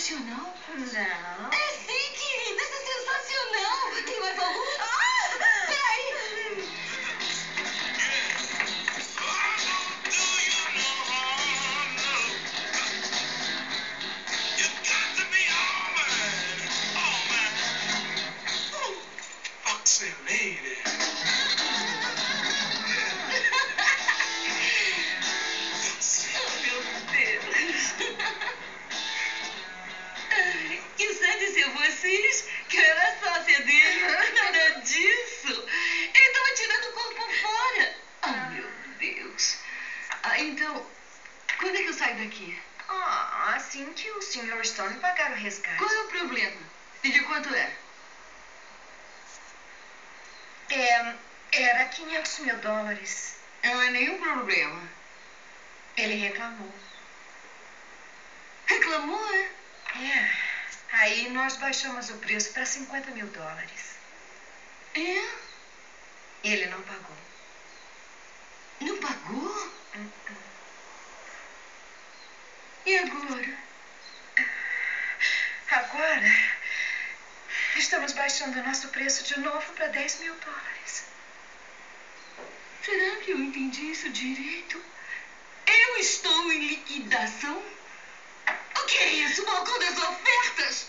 sensacional. Não. É sim, querida, isso é sensacional. Tem mais algum? Peraí. Lady. Oh, meu Deus. Que sabe ser vocês? Que eu era sócia dele. Nada disso. Ele estava tirando o corpo fora. Oh, meu Deus. Então, quando é que eu saio daqui? Assim que o Sr. Stone pagar o resgate. Qual é o problema? E de quanto é? Era $500 mil. Não é nenhum problema. Ele reclamou. Reclamou, é? Aí nós baixamos o preço para $50 mil. É? Ele não pagou. Não pagou? E agora? Agora, estamos baixando o nosso preço de novo para $10 mil. Será que eu entendi isso direito? Eu estou em liquidação? O que é isso? Balcão das ofertas?